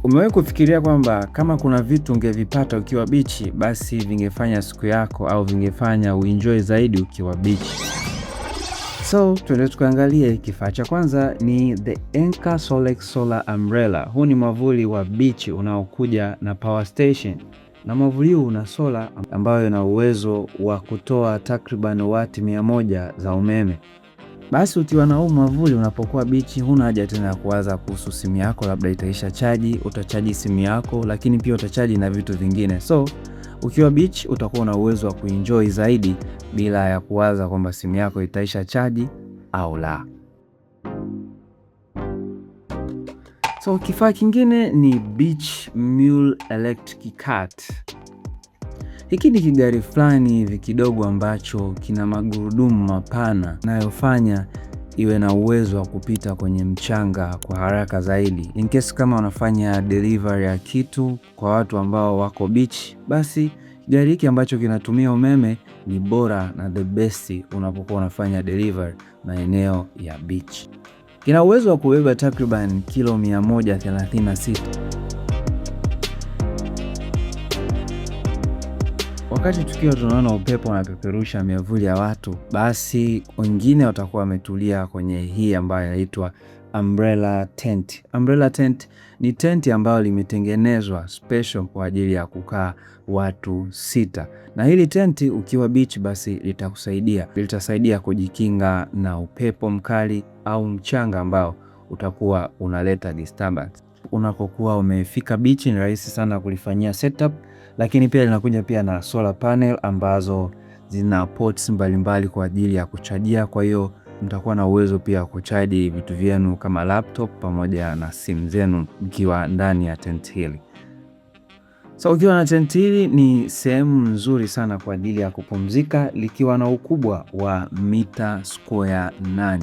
Umewahi kufikiria kwamba kama kuna vitu ungevipata ukiwa bichi, basi vingefanya siku yako au vingefanya uenjoy zaidi ukiwa bichi? So, tuende tukaangalie. Kifaa cha kwanza ni the Enka Solex Solar Umbrella. Huu ni mwavuli wa bichi unaokuja na power station. Na mwavuli huu una sola ambayo ina uwezo wa kutoa takriban wati 100 za umeme. Basi ukiwa na huu mwavuli unapokuwa bichi, huna haja tena ya kuwaza kuhusu simu yako labda itaisha chaji. Utachaji simu yako, lakini pia utachaji na vitu vingine. So ukiwa beach utakuwa na uwezo wa kuenjoy zaidi bila ya kuwaza kwamba simu yako itaisha chaji au la. So kifaa kingine ni Beach Mule Electric Cart. Hiki ni kigari fulani hivi kidogo ambacho kina magurudumu mapana yanayofanya iwe na uwezo wa kupita kwenye mchanga kwa haraka zaidi. In case kama unafanya delivery ya kitu kwa watu ambao wako beach, basi gari hiki ambacho kinatumia umeme ni bora na the best unapokuwa unafanya delivery maeneo ya beach. Kina uwezo wa kubeba takriban kilo 136. Wakati tukiwa tunaona upepo unapeperusha miavuli ya watu, basi wengine watakuwa wametulia kwenye hii ambayo inaitwa umbrella tent. Umbrella tent ni tenti ambayo limetengenezwa special kwa ajili ya watu 6. Na hili tenti ukiwa beach basi litasaidia kujikinga na upepo mkali au mchanga ambao utakuwa unaleta disturbance. Unapokuwa umefika beach ni rahisi sana kulifanyia setup, lakini pia linakuja pia na solar panel ambazo zina ports mbalimbali kwa ajili ya kuchajia. Kwa hiyo mtakuwa na uwezo pia kuchaji vitu vyenu kama laptop pamoja na simu zenu mkiwa ndani ya tent hili. So ukiwa na tent hili ni sehemu nzuri sana kwa ajili ya kupumzika, likiwa na ukubwa wa mita square 8.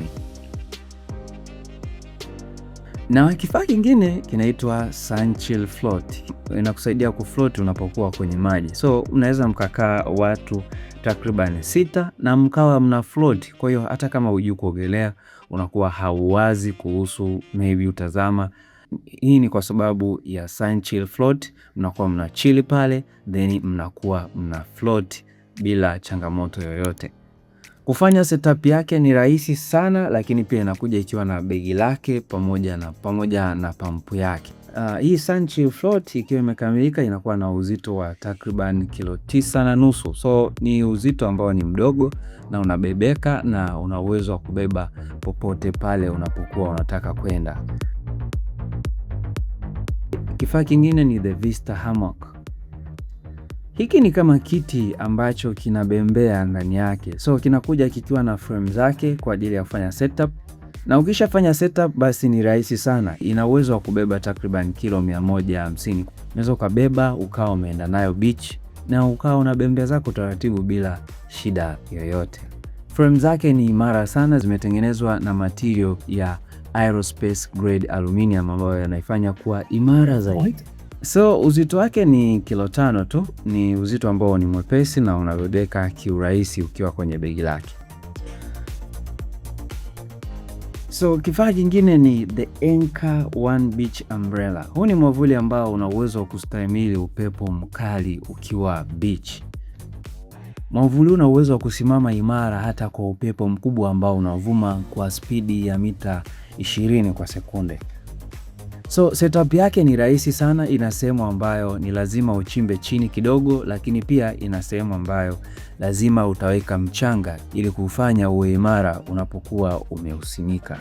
Na kifaa kingine kinaitwa Sunchill Float. Inakusaidia kufloat unapokuwa kwenye maji. So unaweza mkakaa watu takriban 6 na mkawa mna float. Kwa hiyo hata kama hujui kuogelea unakuwa hauwazi kuhusu maybe utazama. Hii ni kwa sababu ya Sunchill Float. Mnakuwa mna chill pale, then mnakuwa mna float bila changamoto yoyote. Kufanya setup yake ni rahisi sana, lakini pia inakuja ikiwa na begi lake pamoja na pampu yake. Hii Sunchill Float ikiwa imekamilika inakuwa na uzito wa takriban kilo 9.5. So ni uzito ambao ni mdogo na unabebeka na una uwezo wa kubeba popote pale unapokuwa unataka kwenda. Kifaa kingine ni the Vista Hammock. Hiki ni kama kiti ambacho kinabembea ndani yake. So kinakuja kikiwa na frame zake kwa ajili ya kufanya setup. Na ukishafanya setup basi ni rahisi sana. Ina uwezo wa kubeba takriban kilo 150. Unaweza ukabeba ukawa umeenda nayo beach na ukawa unabembea zako taratibu bila shida yoyote. Frame zake ni imara sana, zimetengenezwa na material ya aerospace grade aluminium ambayo yanaifanya kuwa imara zaidi. So uzito wake ni kilo 5 tu. Ni uzito ambao ni mwepesi na unabebeka kiurahisi ukiwa kwenye begi lake. So kifaa kingine ni the Enka One Beach Umbrella. Huu ni mwavuli ambao una uwezo wa kustahimili upepo mkali ukiwa beach. Mwavuli una uwezo wa kusimama imara hata kwa upepo mkubwa ambao unavuma kwa spidi ya mita 20 kwa sekunde. So setup yake ni rahisi sana. Ina sehemu ambayo ni lazima uchimbe chini kidogo, lakini pia ina sehemu ambayo lazima utaweka mchanga ili kufanya uwe imara unapokuwa umeusimika.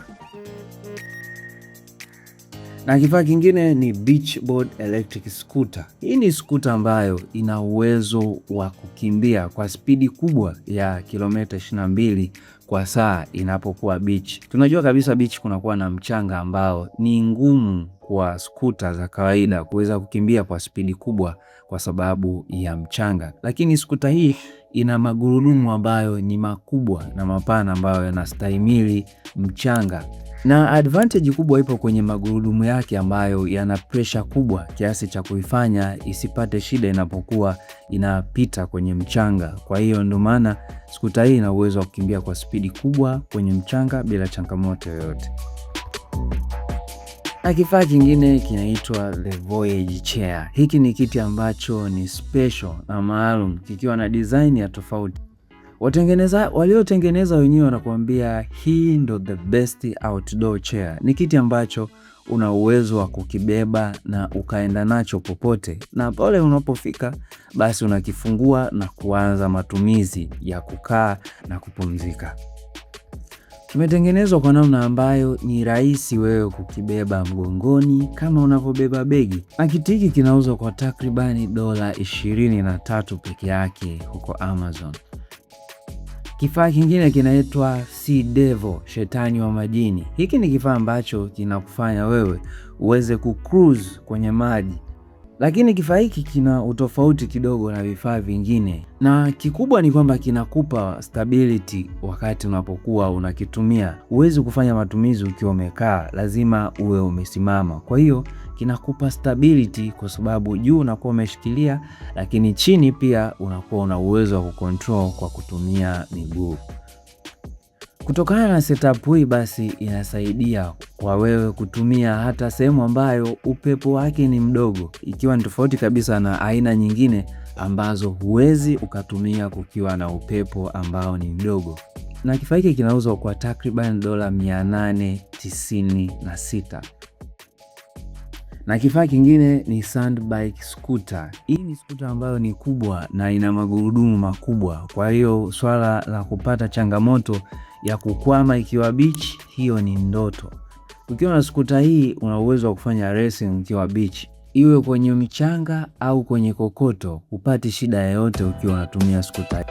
Na kifaa kingine ni Beachboard Electric Scooter. Hii ni scooter ambayo ina uwezo wa kukimbia kwa spidi kubwa ya kilomita 22 kwa saa inapokuwa beach. Tunajua kabisa beach kunakuwa na mchanga ambao ni ngumu kwa scooter za kawaida kuweza kukimbia kwa spidi kubwa kwa sababu ya mchanga. Lakini scooter hii ina magurudumu ambayo ni makubwa na mapana ambayo yanastahimili mchanga. Na advantage kubwa ipo kwenye magurudumu yake ambayo yana pressure kubwa kiasi cha kuifanya isipate shida inapokuwa inapita kwenye mchanga. Kwa hiyo ndio maana scooter hii ina uwezo wa kukimbia kwa spidi kubwa kwenye mchanga bila changamoto yoyote. Na kifaa kingine kinaitwa the Voyage Chair. Hiki ni kiti ambacho ni special na maalum, kikiwa na design ya tofauti. Waliotengeneza wenyewe wanakuambia hii ndo the best outdoor chair. Ni kiti ambacho una uwezo wa kukibeba na ukaenda nacho popote, na pale unapofika basi unakifungua na kuanza matumizi ya kukaa na kupumzika. Kimetengenezwa kwa namna ambayo ni rahisi wewe kukibeba mgongoni kama unavyobeba begi. Na kiti hiki kinauzwa kwa takribani $23 peke yake huko Amazon. Kifaa kingine kinaitwa Sea Devil, shetani wa majini. Hiki ni kifaa ambacho kinakufanya wewe uweze kucruise kwenye maji. Lakini kifaa hiki kina utofauti kidogo na vifaa vingine, na kikubwa ni kwamba kinakupa stability wakati unapokuwa unakitumia. Huwezi kufanya matumizi ukiwa umekaa, lazima uwe umesimama. Kwa hiyo kinakupa stability kwa sababu juu unakuwa umeshikilia, lakini chini pia unakuwa una uwezo wa kucontrol kwa kutumia miguu. Kutokana na setup hii basi inasaidia kwa wewe kutumia hata sehemu ambayo upepo wake ni mdogo, ikiwa ni tofauti kabisa na aina nyingine ambazo huwezi ukatumia kukiwa na upepo ambao ni mdogo. Na kifaa hiki kinauzwa kwa takriban $896. Na kifaa kingine ni Sandbike scooter. Hii ni scooter ambayo ni kubwa na ina magurudumu makubwa. Kwa hiyo swala la kupata changamoto ya kukwama ikiwa beach, hiyo ni ndoto. Ukiwa na scooter hii una uwezo wa kufanya racing ukiwa beach, iwe kwenye mchanga au kwenye kokoto, hupati shida yoyote ukiwa unatumia scooter.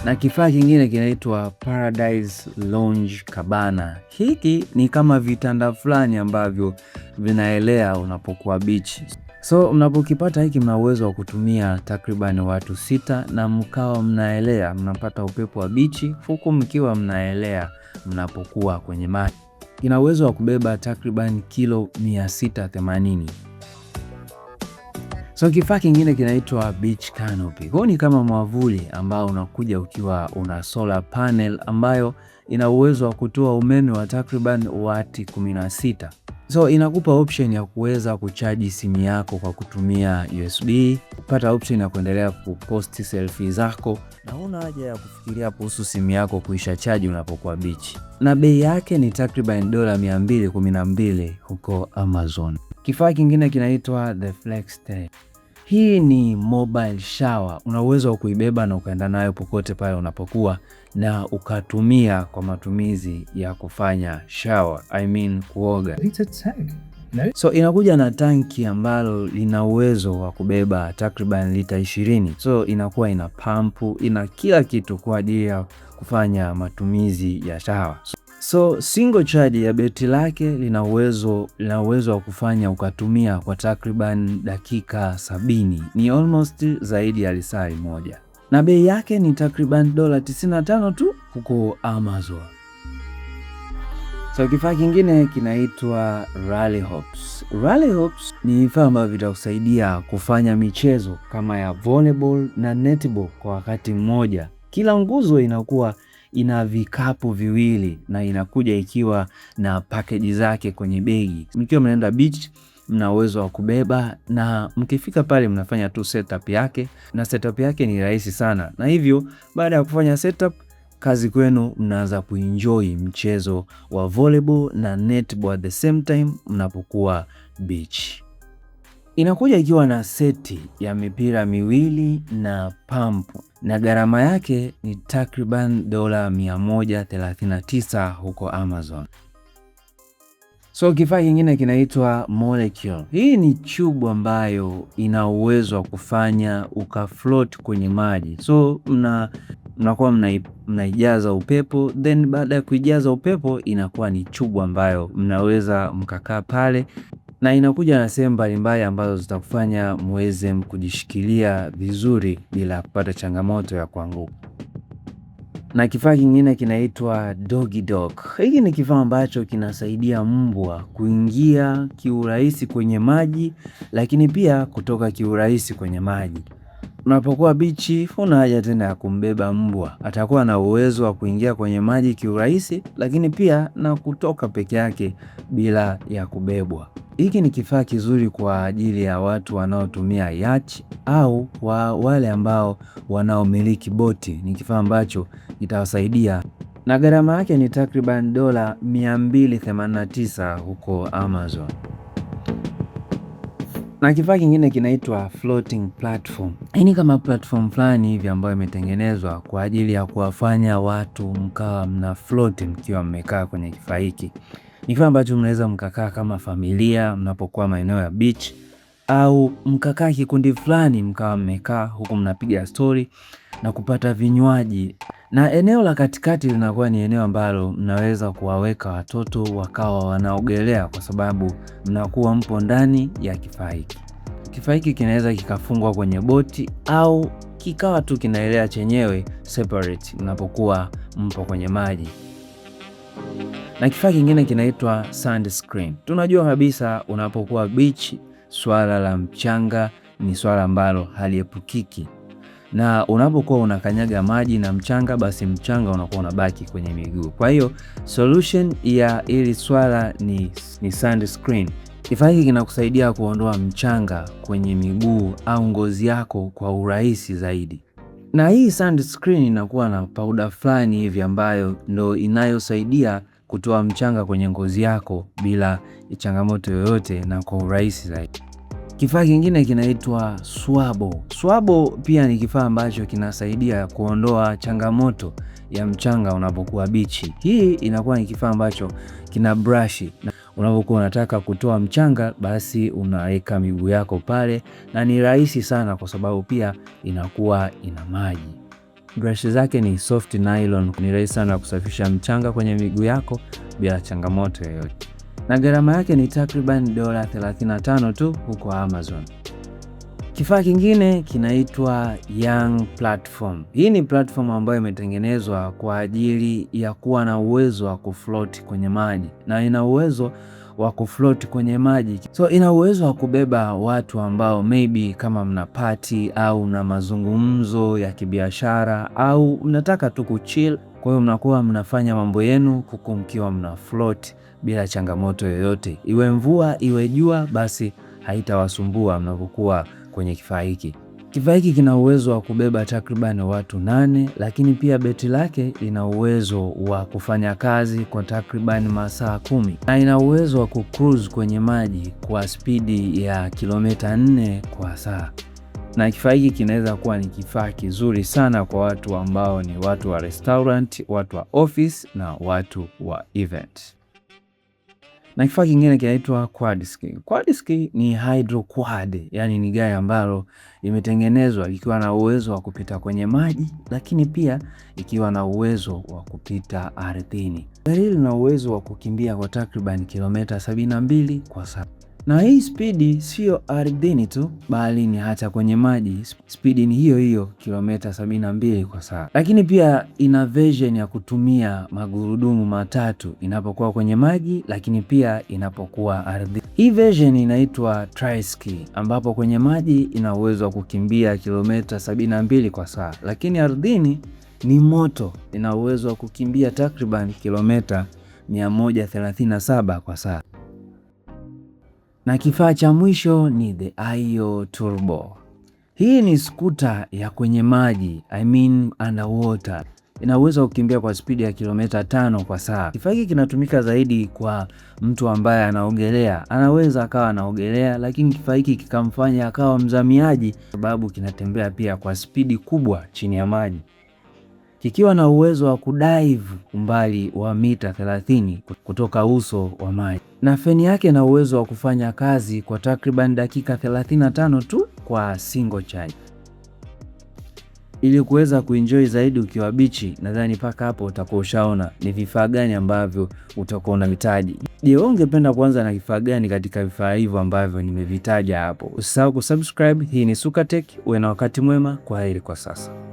Na kifaa kingine kinaitwa Paradise Lounge Cabana. Hiki ni kama vitanda fulani ambavyo vinaelea unapokuwa beach. So mnapokipata hiki mna uwezo wa kutumia takriban watu 6 na mkawa mnaelea, mnapata upepo wa beach huku mkiwa mnaelea mnapokuwa kwenye maji. Kina uwezo wa kubeba takriban kilo 680. So kifaa kingine kinaitwa Beach Canopy. Huu ni kama mwavuli ambao unakuja ukiwa una solar panel ambayo ina uwezo wa kutoa umeme wa takriban wati 16. So inakupa option ya kuweza kuchaji simu yako kwa kutumia USB, kupata option ya kuendelea kupost selfie zako, na huna haja ya kufikiria kuhusu simu yako kuisha chaji unapokuwa beach. Na bei yake ni takriban $212 huko Amazon. Kifaa kingine kinaitwa the Flex Tank. Hii ni mobile shower. Una uwezo wa kuibeba na ukaenda nayo popote pale unapokuwa na ukatumia kwa matumizi ya kufanya shower, kuoga. So inakuja na tanki ambalo lina uwezo wa kubeba takriban lita 20. So inakuwa ina pampu, ina kila kitu kwa ajili ya kufanya matumizi ya shower. So single charge ya beti lake lina uwezo wa kufanya ukatumia kwa takriban dakika 70. Ni almost zaidi ya lisali moja. Na bei yake ni takriban $95 tu huko Amazon. So kifaa kingine kinaitwa Rally Hops. Rally Hops ni vifaa ambavyo vitakusaidia kufanya michezo kama ya volleyball na netball kwa wakati mmoja. Kila nguzo inakuwa ina vikapu viwili na inakuja ikiwa na package zake kwenye begi. Mkiwa mnaenda beach mna uwezo wa kubeba, na mkifika pale mnafanya tu setup yake, na setup yake ni rahisi sana. Na hivyo baada ya kufanya setup, kazi kwenu mnaanza kuenjoy mchezo wa volleyball na netball at the same time mnapokuwa beach. Inakuja ikiwa na seti ya mipira miwili na pump, na gharama yake ni takriban $139 huko Amazon. So kifaa kingine kinaitwa Molecule. Hii ni tube ambayo ina uwezo wa kufanya ukafloat kwenye maji. So mnakuwa mnaijaza upepo, then baada ya kuijaza upepo inakuwa ni tube ambayo mnaweza mkakaa pale, na inakuja na sehemu mbalimbali ambazo zitakufanya muweze kujishikilia vizuri bila kupata changamoto ya kuanguka. Na kifaa kingine kinaitwa Doggy Dog. Hiki ni kifaa ambacho kinasaidia mbwa kuingia kiurahisi kwenye maji, lakini pia kutoka kiurahisi kwenye maji. Unapokuwa bichi, huna haja tena ya kumbeba mbwa. Atakuwa na uwezo wa kuingia kwenye maji kiurahisi, lakini pia na kutoka peke yake bila ya kubebwa. Hiki ni kifaa kizuri kwa ajili ya watu wanaotumia yacht au wale ambao wanaomiliki boti. Ni kifaa ambacho kitawasaidia, na gharama yake ni takriban dola 289 huko Amazon. Na kifaa kingine kinaitwa floating platform. Hii ni kama platform fulani hivi ambayo imetengenezwa kwa ajili ya kuwafanya watu mkawa mna float mkiwa mmekaa kwenye kifaa hiki. Ni kifaa ambacho mnaweza mkakaa kama familia mnapokuwa maeneo ya beach, au mkakaa kikundi fulani mkawa mmekaa huku mnapiga story na kupata vinywaji. Na eneo la katikati linakuwa ni eneo ambalo mnaweza kuwaweka watoto wakawa wanaogelea, kwa sababu mnakuwa mpo ndani ya kifaa hiki. Kifaa hiki kinaweza kikafungwa kwenye boti au kikawa tu kinaelea chenyewe separate mnapokuwa mpo kwenye maji. Na kifaa kingine kinaitwa sand screen. Tunajua kabisa unapokuwa beach, swala la mchanga ni swala ambalo haliepukiki. Na unapokuwa unakanyaga maji na mchanga, basi mchanga unakuwa unabaki kwenye miguu. Kwa hiyo solution ya hili swala ni sand screen. Kifaa hiki kinakusaidia kuondoa mchanga kwenye miguu au ngozi yako kwa urahisi zaidi. Na hii sand screen inakuwa na powder fulani hivi ambayo ndo inayosaidia kutoa mchanga kwenye ngozi yako bila changamoto yoyote na kwa urahisi zaidi. Kifaa kingine kinaitwa swabo. Swabo pia ni kifaa ambacho kinasaidia kuondoa changamoto ya mchanga unapokuwa bichi. Hii inakuwa ni kifaa ambacho kina brush. Unapokuwa unataka kutoa mchanga, basi unaweka miguu yako pale, na ni rahisi sana kwa sababu pia inakuwa ina maji. Brush zake ni soft nylon, ni rahisi sana kusafisha mchanga kwenye miguu yako bila changamoto yoyote. Na gharama yake ni takriban dola 35 tu huko Amazon. Kifaa kingine kinaitwa Young Platform. Hii ni platform ambayo imetengenezwa kwa ajili ya kuwa na uwezo wa kufloat kwenye maji, na ina uwezo wa kufloat kwenye maji. So ina uwezo wa kubeba watu ambao maybe kama mna party au mna mazungumzo ya kibiashara au mnataka tu kuchill. Kwa hiyo mnakuwa mnafanya mambo yenu huku mkiwa mna float bila changamoto yoyote. Iwe mvua, iwe jua, basi haitawasumbua mnapokuwa kwenye kifaa hiki. Kifaa hiki kina uwezo wa kubeba takriban watu 8, lakini pia beti lake lina uwezo wa kufanya kazi kwa takriban masaa 10. Na ina uwezo wa kucruise kwenye maji kwa spidi ya kilomita 4 kwa saa. Na kifaa hiki kinaweza kuwa ni kifaa kizuri sana kwa watu ambao ni watu wa restaurant, watu wa office na watu wa event. Na kifaa kingine kinaitwa quad ski. Quad ski ni hydro quad, yani ni gari ambalo imetengenezwa ikiwa na uwezo wa kupita kwenye maji, lakini pia ikiwa na uwezo wa kupita ardhini. Gari hili lina uwezo wa kukimbia kwa takriban kilomita 72 kwa saa. Na hii spidi sio ardhini tu, bali ni hata kwenye maji. Spidi ni hiyo hiyo, kilomita 72 kwa saa. Lakini pia ina version ya kutumia magurudumu matatu inapokuwa kwenye maji, lakini pia inapokuwa ardhini. Hii version inaitwa Tri-Ski, ambapo kwenye maji ina uwezo wa kukimbia kilomita 72 kwa saa, lakini ardhini ni moto, ina uwezo wa kukimbia takriban kilomita 137 kwa saa. Na kifaa cha mwisho ni the Ayo Turbo. Hii ni skuta ya kwenye maji, underwater. Ina uwezo wa kukimbia kwa spidi ya kilomita 5 kwa saa. Kifaa hiki kinatumika zaidi kwa mtu ambaye anaogelea. Anaweza akawa anaogelea, lakini kifaa hiki kikamfanya akawa mzamiaji, sababu kinatembea pia kwa spidi kubwa chini ya maji. Kikiwa na uwezo wa kudive umbali wa mita 30 kutoka uso wa maji. Na feni yake na uwezo wa kufanya kazi kwa takriban dakika 35 tu kwa single charge. Ili kuweza kuenjoy zaidi ukiwa bichi, nadhani paka hapo utakuwa ushaona ni vifaa gani ambavyo utakuwa unahitaji. Je, ungependa kuanza na kifaa gani katika vifaa hivyo ambavyo nimevitaja hapo? Usisahau kusubscribe. Hii ni Suka Tech. Uwe na wakati mwema. Kwaheri kwa sasa.